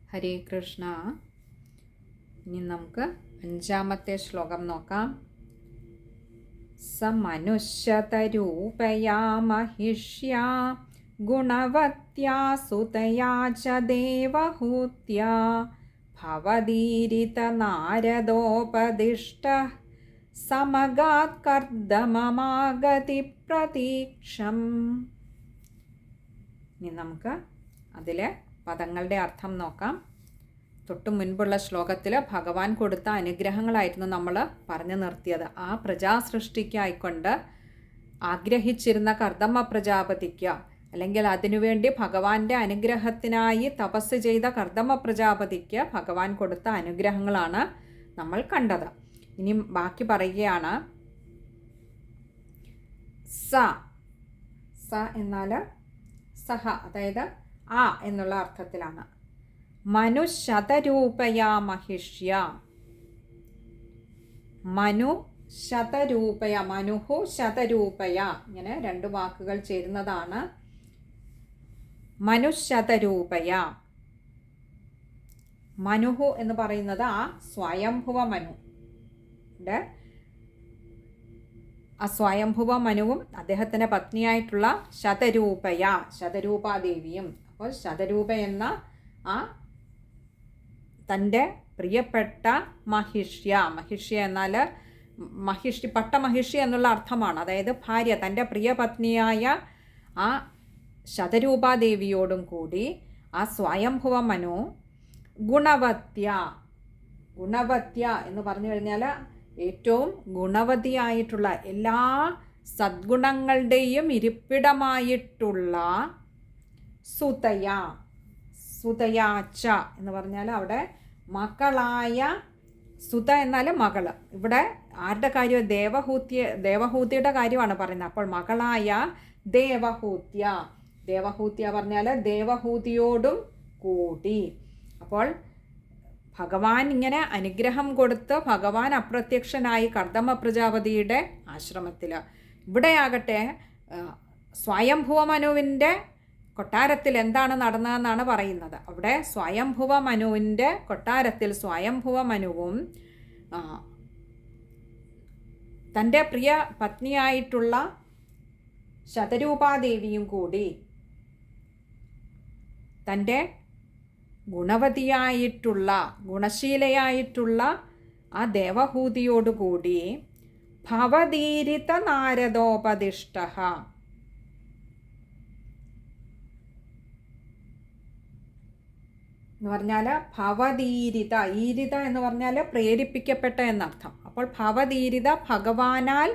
ഹരേ കൃഷ്ണ. ഇനി നമുക്ക് 5-ാമത്തെ ശ്ലോകം നോക്കാം. സമനുഷ്യതരൂപയാ മഹിഷ്യാ ഗുണവത്യാ സുതയാ ച ദേവഹൂത്യാ ഭവദീരിത നാരദോപദിഷ്ടഃ സമഗാത് കർദമമാഗതി പ്രതീക്ഷം. ഇനി നമുക്ക് അതിലെ പദങ്ങളുടെ അർത്ഥം നോക്കാം. തൊട്ടു മുൻപുള്ള ശ്ലോകത്തിൽ ഭഗവാൻ കൊടുത്ത അനുഗ്രഹങ്ങളായിരുന്നു നമ്മൾ പറഞ്ഞു നിർത്തിയത്. ആ പ്രജാസൃഷ്ടിക്കായിക്കൊണ്ട് ആഗ്രഹിച്ചിരുന്ന കർദമ പ്രജാപതിക്ക്, അല്ലെങ്കിൽ അതിനുവേണ്ടി ഭഗവാന്റെ അനുഗ്രഹത്തിനായി തപസ് ചെയ്ത കർദമ പ്രജാപതിക്ക് ഭഗവാൻ കൊടുത്ത അനുഗ്രഹങ്ങളാണ് നമ്മൾ കണ്ടത്. ഇനി ബാക്കി പറയുകയാണ്. സ എന്നാൽ സഹ, അതായത് ആ എന്നുള്ള അർത്ഥത്തിലാണ്. മനുശതരൂപയാ മഹിഷ്യ. മനുശതരൂപയ, മനുഹു ശതരൂപയ, ഇങ്ങനെ രണ്ട് വാക്കുകൾ ചേരുന്നതാണ് മനുശതരൂപയ. മനുഹു എന്ന് പറയുന്നത് ആ സ്വയംഭുവ മനു. ആ സ്വയംഭുവ മനുവും അദ്ദേഹത്തിൻ്റെ പത്നിയായിട്ടുള്ള ശതരൂപയ, ശതരൂപാദേവിയും. അപ്പോൾ ശതരൂപ എന്ന ആ തൻ്റെ പ്രിയപ്പെട്ട മഹിഷ്യ, മഹിഷ്യ എന്നാൽ മഹിഷി, പട്ടമഹിഷി എന്നുള്ള അർത്ഥമാണ്. അതായത് ഭാര്യ, തൻ്റെ പ്രിയപത്നിയായ ആ ശതരൂപാദേവിയോടും കൂടി ആ സ്വയംഭുവ മനു ഗുണവത്യ. ഗുണവത്യ എന്ന് പറഞ്ഞു കഴിഞ്ഞാൽ ഏറ്റവും ഗുണവതിയായിട്ടുള്ള, എല്ലാ സദ്ഗുണങ്ങളുടെയും ഇരിപ്പിടമായിട്ടുള്ള സുതയ. സുതയാച്ച എന്ന് പറഞ്ഞാൽ അവിടെ മക്കളായ, സുത എന്നാൽ മകള്. ഇവിടെ ആരുടെ കാര്യം? ദേവഹൂതിയുടെ കാര്യമാണ് പറയുന്നത്. അപ്പോൾ മകളായ ദേവഹൂത്യ. ദേവഹൂത്യ പറഞ്ഞാൽ ദേവഹൂതിയോടും കൂടി. അപ്പോൾ ഭഗവാൻ ഇങ്ങനെ അനുഗ്രഹം കൊടുത്ത് ഭഗവാൻ അപ്രത്യക്ഷനായി കർദമ പ്രജാപതിയുടെ ആശ്രമത്തിൽ. ഇവിടെയാകട്ടെ സ്വയംഭുവ മനുവിൻ്റെ കൊട്ടാരത്തിൽ എന്താണ് നടന്നതെന്നാണ് പറയുന്നത്. അവിടെ സ്വയംഭുവ മനുവിൻ്റെ കൊട്ടാരത്തിൽ സ്വയംഭുവ മനുവും തൻ്റെ പ്രിയ പത്നിയായിട്ടുള്ള ശതരൂപാദേവിയും കൂടി തൻ്റെ ഗുണവതിയായിട്ടുള്ള, ഗുണശീലയായിട്ടുള്ള ആ ദേവഹൂതിയോടുകൂടി ഭവദീരിത നാരദോപദിഷ്ടഃ. എന്ന് പറഞ്ഞാൽ ഭവദീരിത, ഈരിത എന്ന് പറഞ്ഞാൽ പ്രേരിപ്പിക്കപ്പെട്ട എന്നർത്ഥം. അപ്പോൾ ഭവദീരിത, ഭഗവാനാൽ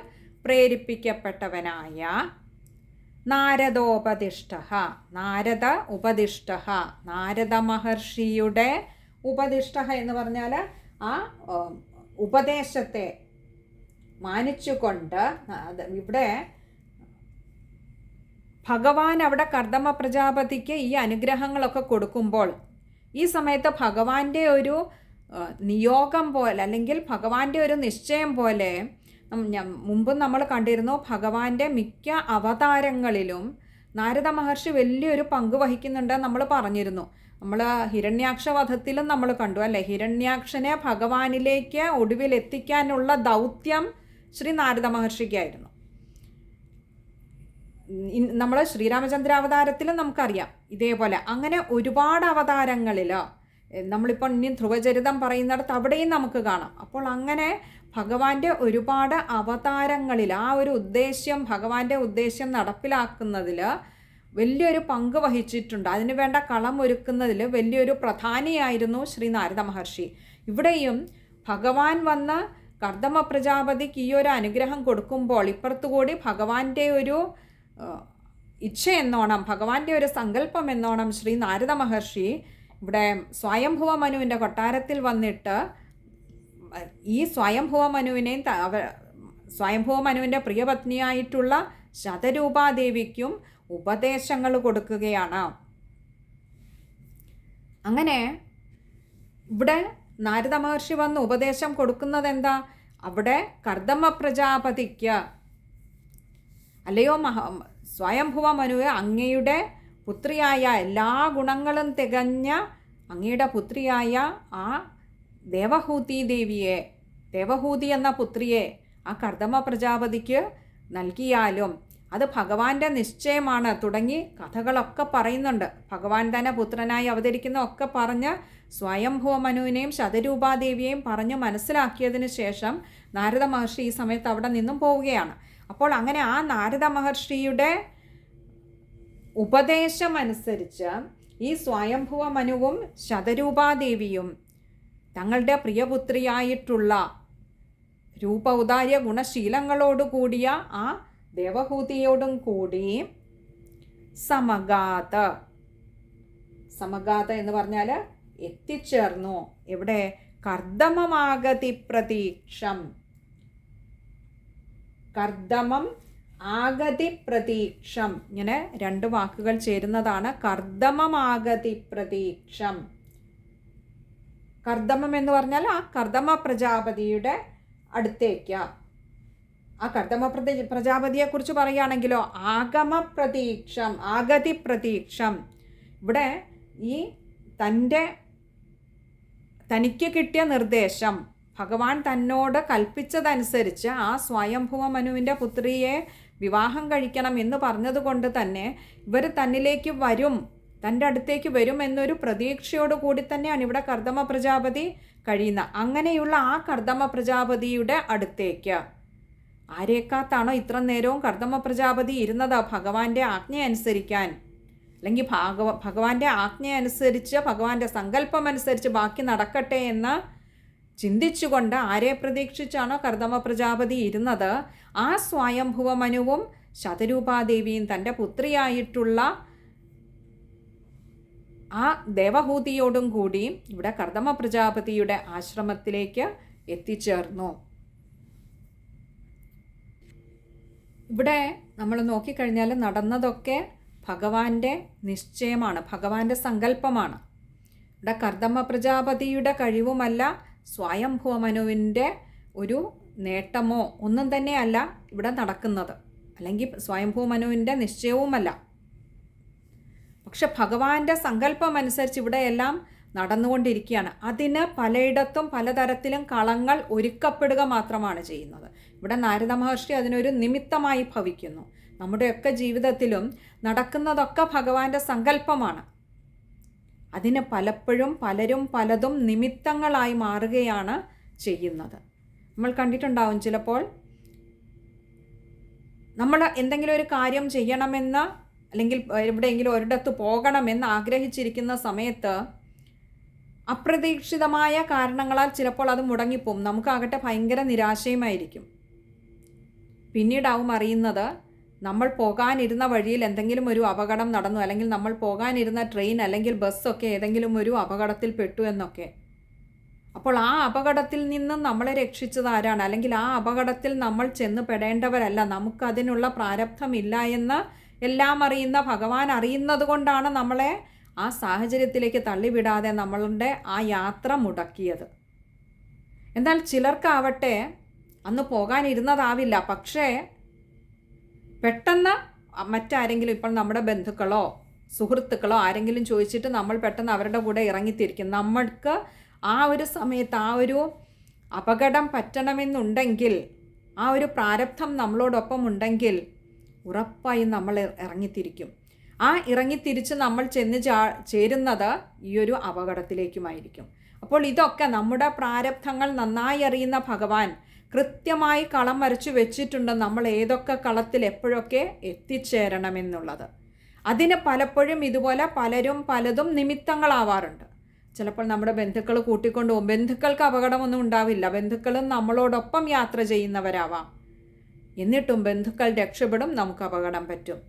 പ്രേരിപ്പിക്കപ്പെട്ടവനായ നാരദോപദിഷ്ടഃ. നാരദ ഉപദിഷ്ടഃ, നാരദ മഹർഷിയുടെ ഉപദിഷ്ടഃ എന്ന് പറഞ്ഞാൽ ആ ഉപദേശത്തെ മാനിച്ചുകൊണ്ട്. ഇവിടെ ഭഗവാൻ അവിടെ കർദമ പ്രജാപതിക്ക് ഈ അനുഗ്രഹങ്ങളൊക്കെ കൊടുക്കുമ്പോൾ ഈ സമയത്ത് ഭഗവാന്റെ ഒരു നിയോഗം പോലെ, അല്ലെങ്കിൽ ഭഗവാന്റെ ഒരു നിശ്ചയം പോലെ, മുമ്പും നമ്മൾ കണ്ടിരുന്നു, ഭഗവാന്റെ മിക്ക അവതാരങ്ങളിലും നാരദ മഹർഷി വലിയൊരു പങ്ക് വഹിക്കുന്നുണ്ട് നമ്മൾ പറഞ്ഞിരുന്നു. നമ്മൾ ഹിരണ്യാക്ഷ വധത്തിലും നമ്മൾ കണ്ടു അല്ലേ? ഹിരണ്യാക്ഷനെ ഭഗവാനിലേക്ക് ഒടുവിൽ എത്തിക്കാനുള്ള ദൗത്യം ശ്രീ നാരദ മഹർഷിക്കായിരുന്നു. നമ്മൾ ശ്രീരാമചന്ദ്ര അവതാരത്തിലും നമുക്കറിയാം ഇതേപോലെ. അങ്ങനെ ഒരുപാട് അവതാരങ്ങളിൽ നമ്മളിപ്പോൾ ഇനി ധ്രുവചരിതം പറയുന്നിടത്ത് അവിടെയും നമുക്ക് കാണാം. അപ്പോൾ അങ്ങനെ ഭഗവാന്റെ ഒരുപാട് അവതാരങ്ങളിൽ ആ ഒരു ഉദ്ദേശ്യം, ഭഗവാന്റെ ഉദ്ദേശ്യം നടപ്പിലാക്കുന്നതിൽ വലിയൊരു പങ്ക് വഹിച്ചിട്ടുണ്ട്. അതിനു വേണ്ട കളം ഒരുക്കുന്നതിൽ വലിയൊരു പ്രധാനിയായിരുന്നു ശ്രീ നാരദ മഹർഷി. ഇവിടെയും ഭഗവാൻ വന്ന് കർദമ പ്രജാപതിക്ക് ഈ ഒരു അനുഗ്രഹം കൊടുക്കുമ്പോൾ ഇപ്പുറത്തുകൂടി ഭഗവാന്റെ ഒരു ഇച്ഛ എന്നോണം, ഭഗവാന്റെ ഒരു സങ്കല്പം എന്നോണം ശ്രീ നാരദ മഹർഷി ഇവിടെ സ്വയംഭുവ മനുവിൻ്റെ കൊട്ടാരത്തിൽ വന്നിട്ട് ഈ സ്വയംഭുവ മനുവിനെയും സ്വയംഭുവ മനുവിൻ്റെ പ്രിയപത്നിയായിട്ടുള്ള ശതരൂപാദേവിക്കും ഉപദേശങ്ങൾ കൊടുക്കുകയാണ്. അങ്ങനെ ഇവിടെ നാരദ മഹർഷി വന്ന് ഉപദേശം കൊടുക്കുന്നത് എന്താ? അവിടെ കർദമ പ്രജാപതിക്ക്, അല്ലയോ സ്വയംഭുവ മനുവെ, അങ്ങയുടെ പുത്രിയായ എല്ലാ ഗുണങ്ങളും തികഞ്ഞ അങ്ങയുടെ പുത്രിയായ ആ ദേവഹൂതി ദേവിയെ, ദേവഹൂതി എന്ന പുത്രിയെ ആ കർദമ പ്രജാപതിക്ക് നൽകിയാലും അത് ഭഗവാന്റെ നിശ്ചയമാണ് തുടങ്ങി കഥകളൊക്കെ പറയുന്നുണ്ട്. ഭഗവാൻ തന്നെ പുത്രനായി അവതരിക്കുന്ന ഒക്കെ പറഞ്ഞ് സ്വയംഭുവ മനുവിനെയും ശതരൂപാദേവിയെയും പറഞ്ഞ് മനസ്സിലാക്കിയതിന് ശേഷം നാരദ മഹർഷി ഈ സമയത്ത് അവിടെ നിന്നും പോവുകയാണ്. അപ്പോൾ അങ്ങനെ ആ നാരദ മഹർഷിയുടെ ഉപദേശമനുസരിച്ച് ഈ സ്വയംഭുവ മനുവും ശതരൂപാദേവിയും തങ്ങളുടെ പ്രിയപുത്രിയായിട്ടുള്ള രൂപൗദാര്യ ഗുണശീലങ്ങളോടുകൂടിയ ആ ദേവഹൂതിയോടും കൂടി സമഗാത എന്ന് പറഞ്ഞാൽ എത്തിച്ചേർന്നു. എവിടെ? കർദമമാഗതി പ്രതീക്ഷം. കർദമം ആഗതി പ്രതീക്ഷം, ഇങ്ങനെ രണ്ട് വാക്കുകൾ ചേരുന്നതാണ് കർദമമാഗതി പ്രതീക്ഷം. കർദമം എന്ന് പറഞ്ഞാൽ ആ കർദമ പ്രജാപതിയുടെ അടുത്തേക്ക്. ആ കർദമ പ്രജാപതിയെക്കുറിച്ച് പറയുകയാണെങ്കിലോ ആഗമ പ്രതീക്ഷം, ആഗതി പ്രതീക്ഷം. ഇവിടെ ഈ തനിക്ക് കിട്ടിയ നിർദ്ദേശം, ഭഗവാൻ തന്നോട് കൽപ്പിച്ചതനുസരിച്ച് ആ സ്വയംഭുവ മനുവിൻ്റെ പുത്രിയെ വിവാഹം കഴിക്കണം എന്ന് പറഞ്ഞതുകൊണ്ട് തന്നെ ഇവർ തന്നിലേക്ക് വരും, തൻ്റെ അടുത്തേക്ക് വരും എന്നൊരു പ്രതീക്ഷയോട് കൂടി തന്നെയാണ് ഇവിടെ കർദമ പ്രജാപതി കഴിയുന്നത്. അങ്ങനെയുള്ള ആ കർദമ പ്രജാപതിയുടെ അടുത്തേക്ക് ആരേക്കാത്താണോ ഇത്ര നേരവും കർദമ പ്രജാപതി ഇരുന്നത് ഭഗവാന്റെ ആജ്ഞ അനുസരിക്കാൻ, അല്ലെങ്കിൽ ഭഗവാന്റെ ആജ്ഞ അനുസരിച്ച് ഭഗവാന്റെ സങ്കല്പം അനുസരിച്ച് ബാക്കി നടക്കട്ടെ എന്ന് ചിന്തിച്ചുകൊണ്ട് ആരെ പ്രതീക്ഷിച്ചാണോ കർദമ പ്രജാപതി ഇരുന്നത്, ആ സ്വയംഭുവ മനുവും ശതരൂപാദേവിയും തൻ്റെ പുത്രിയായിട്ടുള്ള ആ ദേവഹൂതിയോടും കൂടി ഇവിടെ കർദമ പ്രജാപതിയുടെ ആശ്രമത്തിലേക്ക് എത്തിച്ചേർന്നു. ഇവിടെ നമ്മൾ നോക്കിക്കഴിഞ്ഞാൽ നടന്നതൊക്കെ ഭഗവാന്റെ നിശ്ചയമാണ്, ഭഗവാന്റെ സങ്കല്പമാണ്. ഇവിടെ കർദമ പ്രജാപതിയുടെ കഴിവുമല്ല, സ്വയംഭുവ മനുവിൻ്റെ ഒരു നേട്ടമോ ഒന്നും തന്നെയല്ല ഇവിടെ നടക്കുന്നത്, അല്ലെങ്കിൽ സ്വയംഭുവ മനുവിൻ്റെ നിശ്ചയവുമല്ല. പക്ഷെ ഭഗവാന്റെ സങ്കല്പം അനുസരിച്ച് ഇവിടെയെല്ലാം നടന്നുകൊണ്ടിരിക്കുകയാണ്. അതിന് പലയിടത്തും പലതരത്തിലും കളങ്ങൾ ഒരുക്കപ്പെടുക മാത്രമാണ് ചെയ്യുന്നത്. ഇവിടെ നാരദ മഹർഷി അതിനൊരു നിമിത്തമായി ഭവിക്കുന്നു. നമ്മുടെയൊക്കെ ജീവിതത്തിലും നടക്കുന്നതൊക്കെ ഭഗവാന്റെ സങ്കല്പമാണ്. അതിന് പലപ്പോഴും പലരും പലതും നിമിത്തങ്ങളായി മാറുകയാണ് ചെയ്യുന്നത്. നമ്മൾ കണ്ടിട്ടുണ്ടാവും, ചിലപ്പോൾ നമ്മൾ എന്തെങ്കിലും ഒരു കാര്യം ചെയ്യണമെന്ന് അല്ലെങ്കിൽ എവിടെയെങ്കിലും ഒരിടത്ത് പോകണമെന്ന് ആഗ്രഹിച്ചിരിക്കുന്ന സമയത്ത് അപ്രതീക്ഷിതമായ കാരണങ്ങളാൽ ചിലപ്പോൾ അത് മുടങ്ങിപ്പോവും. നമുക്കാകട്ടെ ഭയങ്കര നിരാശയുമായിരിക്കും. പിന്നീടാവും അറിയുന്നത് നമ്മൾ പോകാനിരുന്ന വഴിയിൽ എന്തെങ്കിലും ഒരു അപകടം നടന്നു, അല്ലെങ്കിൽ നമ്മൾ പോകാനിരുന്ന ട്രെയിൻ അല്ലെങ്കിൽ ബസ്സൊക്കെ ഏതെങ്കിലും ഒരു അപകടത്തിൽ പെട്ടു എന്നൊക്കെ. അപ്പോൾ ആ അപകടത്തിൽ നിന്നും നമ്മളെ രക്ഷിച്ചത് ആരാണ്? അല്ലെങ്കിൽ ആ അപകടത്തിൽ നമ്മൾ ചെന്ന് പെടേണ്ടവരല്ല, നമുക്കതിനുള്ള പ്രാരബ്ധമില്ല എന്ന് എല്ലാം അറിയുന്ന ഭഗവാൻ അറിയുന്നത് കൊണ്ടാണ് നമ്മളെ ആ സാഹചര്യത്തിലേക്ക് തള്ളിവിടാതെ നമ്മളുടെ ആ യാത്ര മുടക്കിയത്. എന്നാൽ ചിലർക്കാവട്ടെ അന്ന് പോകാനിരുന്നതാവില്ല, പക്ഷേ പെട്ടെന്ന് മറ്റാരെങ്കിലും, ഇപ്പോൾ നമ്മുടെ ബന്ധുക്കളോ സുഹൃത്തുക്കളോ ആരെങ്കിലും ചോദിച്ചിട്ട് നമ്മൾ പെട്ടെന്ന് അവരുടെ കൂടെ ഇറങ്ങിത്തിരിക്കും. നമ്മൾക്ക് ആ ഒരു സമയത്ത് ആ ഒരു അപകടം പറ്റണമെന്നുണ്ടെങ്കിൽ, ആ ഒരു പ്രാരബ്ധം നമ്മളോടൊപ്പം ഉണ്ടെങ്കിൽ ഉറപ്പായും നമ്മൾ ഇറങ്ങിത്തിരിക്കും. ആ ഇറങ്ങിത്തിരിച്ച് നമ്മൾ ചെന്ന് ചേരുന്നത് ഈ ഒരു അപകടത്തിലേക്കുമായിരിക്കും. അപ്പോൾ ഇതൊക്കെ നമ്മുടെ പ്രാരബ്ധങ്ങൾ നന്നായി അറിയുന്ന ഭഗവാൻ കൃത്യമായി കളം വരച്ചു വെച്ചിട്ടുണ്ട്, നമ്മൾ ഏതൊക്കെ കളത്തിൽ എപ്പോഴൊക്കെ എത്തിച്ചേരണമെന്നുള്ളത്. അതിന് പലപ്പോഴും ഇതുപോലെ പലരും പലതും നിമിത്തങ്ങളാവാറുണ്ട്. ചിലപ്പോൾ നമ്മുടെ ബന്ധുക്കൾ കൂട്ടിക്കൊണ്ടു പോകും. ബന്ധുക്കൾക്ക് അപകടമൊന്നും ഉണ്ടാവില്ല, ബന്ധുക്കളും നമ്മളോടൊപ്പം യാത്ര ചെയ്യുന്നവരാവാം. എന്നിട്ടും ബന്ധുക്കൾ രക്ഷപ്പെടും, നമുക്ക് അപകടം പറ്റും.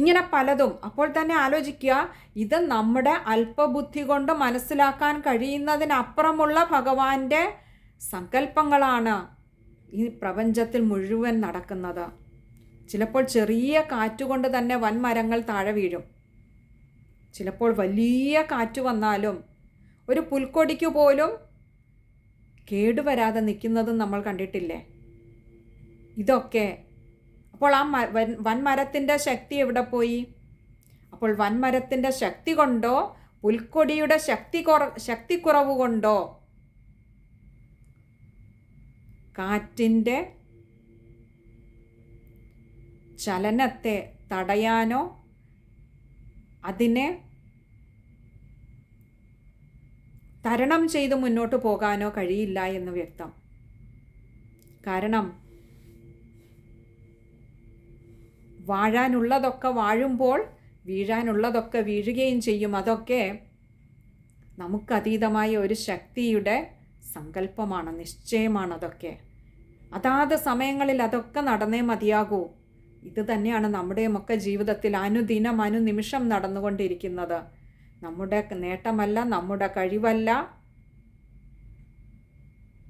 ഇങ്ങനെ പലതും. അപ്പോൾ തന്നെ ആലോചിക്കുക, ഇത് നമ്മുടെ അല്പബുദ്ധി കൊണ്ട് മനസ്സിലാക്കാൻ കഴിയുന്നതിനപ്പുറമുള്ള ഭഗവാന്റെ സങ്കല്പങ്ങളാണ് ഈ പ്രപഞ്ചത്തിൽ മുഴുവൻ നടക്കുന്നത്. ചിലപ്പോൾ ചെറിയ കാറ്റുകൊണ്ട് തന്നെ വൻമരങ്ങൾ താഴെ വീഴും. ചിലപ്പോൾ വലിയ കാറ്റ് വന്നാലും ഒരു പുൽക്കൊടിക്ക് പോലും കേടുവരാതെ നിൽക്കുന്നതും നമ്മൾ കണ്ടിട്ടില്ലേ? ഇതൊക്കെ അപ്പോൾ ആ വൻമരത്തിൻ്റെ ശക്തി എവിടെ പോയി? അപ്പോൾ വൻമരത്തിൻ്റെ ശക്തി കൊണ്ടോ പുൽക്കൊടിയുടെ ശക്തിക്കുറവ് കൊണ്ടോ കാറ്റിൻ്റെ ചലനത്തെ തടയാനോ അതിനെ തരണം ചെയ്ത് മുന്നോട്ട് പോകാനോ കഴിയില്ല എന്ന് വ്യക്തം. കാരണം വാഴാനുള്ളതൊക്കെ വാഴുമ്പോൾ വീഴാനുള്ളതൊക്കെ വീഴുകയും ചെയ്യും. അതൊക്കെ നമുക്കതീതമായ ഒരു ശക്തിയുടെ സങ്കല്പമാണ്, നിശ്ചയമാണ്. അതൊക്കെ അതാത് സമയങ്ങളിൽ അതൊക്കെ നടന്നേ മതിയാകൂ. ഇത് തന്നെയാണ് നമ്മുടെയുമൊക്കെ ജീവിതത്തിൽ അനുദിനം അനുനിമിഷം നടന്നുകൊണ്ടിരിക്കുന്നത്. നമ്മുടെ നേട്ടമല്ല, നമ്മുടെ കഴിവല്ല,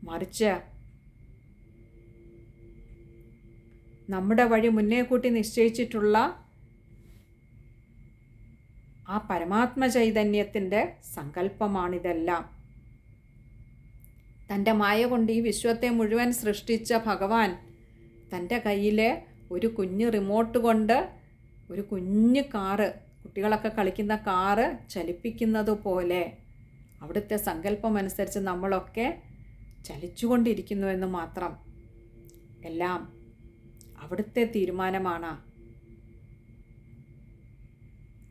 മറിച്ച് നമ്മുടെ വഴി മുന്നേ കൂട്ടി നിശ്ചയിച്ചിട്ടുള്ള ആ പരമാത്മ ചൈതന്യത്തിൻ്റെ സങ്കല്പമാണിതെല്ലാം. തൻ്റെ മായ കൊണ്ട് ഈ വിശ്വത്തെ മുഴുവൻ സൃഷ്ടിച്ച ഭഗവാൻ തൻ്റെ കയ്യിലെ ഒരു കുഞ്ഞ് റിമോട്ട് കൊണ്ട് ഒരു കുഞ്ഞ് കാറ്, കുട്ടികളൊക്കെ കളിക്കുന്ന കാറ് ചലിപ്പിക്കുന്നത് പോലെ അവിടുത്തെ സങ്കല്പമനുസരിച്ച് നമ്മളൊക്കെ ചലിച്ചുകൊണ്ടിരിക്കുന്നു എന്ന് മാത്രം. എല്ലാം അവിടുത്തെ തീരുമാനമാണ്.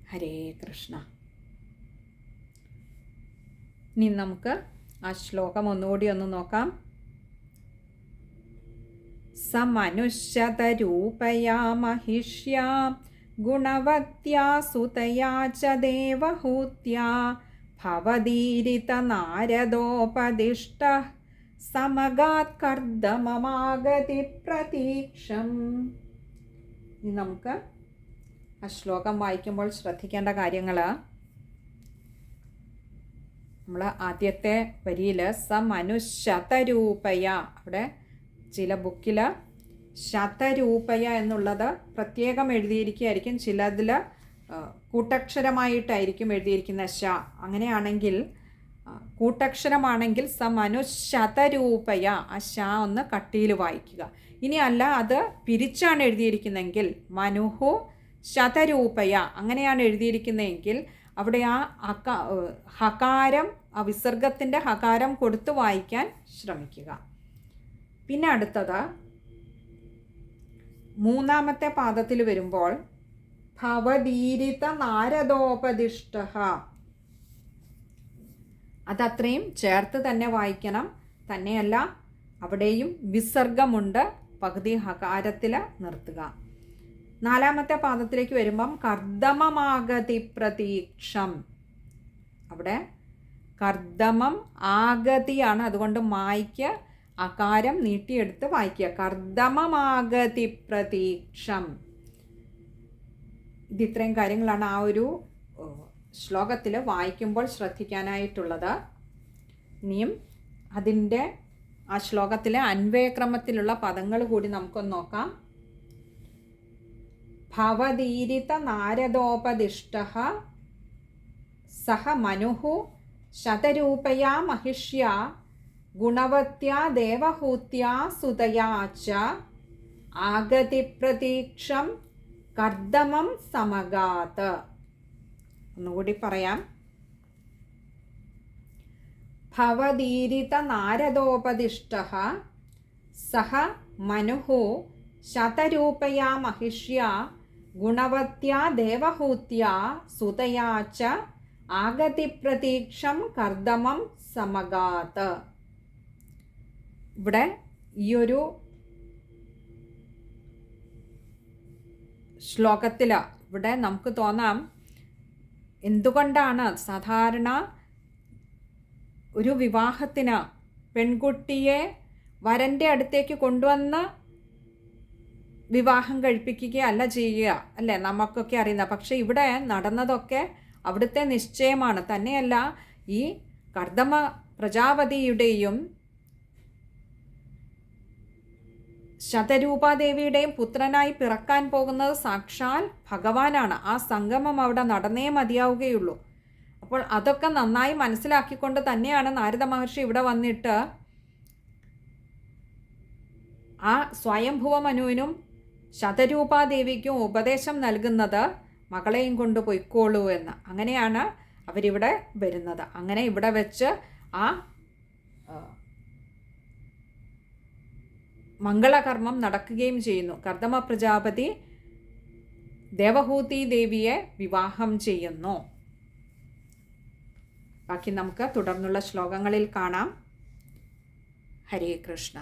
ഹരേ കൃഷ്ണ. ഇനി നമുക്ക് ആ ശ്ലോകം ഒന്നുകൂടി ഒന്ന് നോക്കാം. സമനുഷ്യതരൂപയാ മഹിഷ്യാ ഗുണവത്യാ സുതയാ ച ദേവഹൂത്യാ ഭവദീരിത നാരദോപദിഷ്ടഃ സമഗാത് കർദമമാഗതി പ്രതീക്ഷം. ഇനി നമുക്ക് ആ ശ്ലോകം വായിക്കുമ്പോൾ ശ്രദ്ധിക്കേണ്ട കാര്യങ്ങൾ, നമ്മൾ ആദ്യത്തെ വരിയിൽ സമനുശതരൂപയ, അവിടെ ചില ബുക്കിൽ ശതരൂപയ എന്നുള്ളത് പ്രത്യേകം എഴുതിയിരിക്കുകയായിരിക്കും, ചിലതിൽ കൂട്ടക്ഷരമായിട്ടായിരിക്കും എഴുതിയിരിക്കുന്ന ശ. അങ്ങനെയാണെങ്കിൽ കൂട്ടക്ഷരമാണെങ്കിൽ സമനുശതരൂപയ, ആ ശ ഒന്ന് കട്ടിയിൽ വായിക്കുക. ഇനി അല്ല, അത് പിരിച്ചാണ് എഴുതിയിരിക്കുന്നതെങ്കിൽ മനുഹു ശതരൂപയ അങ്ങനെയാണ് എഴുതിയിരിക്കുന്നതെങ്കിൽ അവിടെ ആ ഹകാരം, ആ വിസർഗത്തിൻ്റെ ഹകാരം കൊടുത്ത് വായിക്കാൻ ശ്രമിക്കുക. പിന്നെ അടുത്തത് മൂന്നാമത്തെ പാദത്തിൽ വരുമ്പോൾ ഭവദീരിത നാരദോപദിഷ്ടഃ, അതത്രയും ചേർത്ത് തന്നെ വായിക്കണം. തന്നെയല്ല, അവിടെയും വിസർഗമുണ്ട്, പകുതി ഹകാരത്തിൽ നിർത്തുക. നാലാമത്തെ പാദത്തിലേക്ക് വരുമ്പം കർദമമാഗതി പ്രതീക്ഷം, അവിടെ കർദമം ആഗതിയാണ്, അതുകൊണ്ട് മായ്ക്ക് അകാരം നീട്ടിയെടുത്ത് വായിക്കുക. കർദമമാഗതി പ്രതീക്ഷം. ഇത് ഇത്രയും കാര്യങ്ങളാണ് ആ ഒരു ശ്ലോകത്തിൽ വായിക്കുമ്പോൾ ശ്രദ്ധിക്കാനായിട്ടുള്ളത്. ഇനിയും അതിൻ്റെ ആ ശ്ലോകത്തിലെ അന്വയക്രമത്തിലുള്ള പദങ്ങൾ കൂടി നമുക്കൊന്ന് നോക്കാം. ഭവദീരിത നാരദോപദിഷ്ടഃ സഹ മനുഹു ശതരൂപയാ മഹിഷ്യാ ഗുണവത്യാ ദേവഹൂത്യാ സുതയാ ച ആഗതി പ്രതീക്ഷം കർദമം സമഗാത്. ഒന്നുകൂടി പറയാം. ഭവദീരിത നാരദോപദിഷ്ടഃ സഹ മനുഹു ശതരൂപയാ മഹിഷ്യാ ഗുണവത്യാ ദേവഹൂത്യാ സുതയാ ച ആഗതി പ്രതീക്ഷം കർദമം സമഗാത്. ഇവിടെ ഈ ഒരു ശ്ലോകത്തിൽ ഇവിടെ നമുക്ക് തോന്നാം, എന്തുകൊണ്ടാണ് സാധാരണ ഒരു വിവാഹത്തിന് പെൺകുട്ടിയെ വരൻ്റെ അടുത്തേക്ക് കൊണ്ടുവന്ന് വിവാഹം കഴിപ്പിക്കുകയല്ല ചെയ്യുക, അല്ലേ, നമുക്കൊക്കെ അറിയുന്ന. പക്ഷെ ഇവിടെ നടന്നതൊക്കെ അവിടുത്തെ നിശ്ചയമാണ്. തന്നെയല്ല, ഈ കർദമ പ്രജാപതിയുടെയും ശതരൂപാദേവിയുടെയും പുത്രനായി പിറക്കാൻ പോകുന്നത് സാക്ഷാൽ ഭഗവാനാണ്. ആ സംഗമം അവിടെ നടന്നേ മതിയാവുകയുള്ളൂ. അപ്പോൾ അതൊക്കെ നന്നായി മനസ്സിലാക്കിക്കൊണ്ട് തന്നെയാണ് നാരദ മഹർഷി ഇവിടെ വന്നിട്ട് ആ സ്വയംഭുവ മനുവിനും ശതരൂപാദേവിക്കും ഉപദേശം നൽകുന്നത്, മകളെയും കൊണ്ട് പൊയ്ക്കോളൂ എന്ന്. അങ്ങനെയാണ് അവരിവിടെ വരുന്നത്. അങ്ങനെ ഇവിടെ വെച്ച് ആ മംഗളകർമ്മം നടക്കുകയും ചെയ്യുന്നു. കർദമ പ്രജാപതി ദേവഹൂതി ദേവിയെ വിവാഹം ചെയ്യുന്നു. ബാക്കി നമുക്ക് തുടർന്നുള്ള ശ്ലോകങ്ങളിൽ കാണാം. ഹരേ കൃഷ്ണ.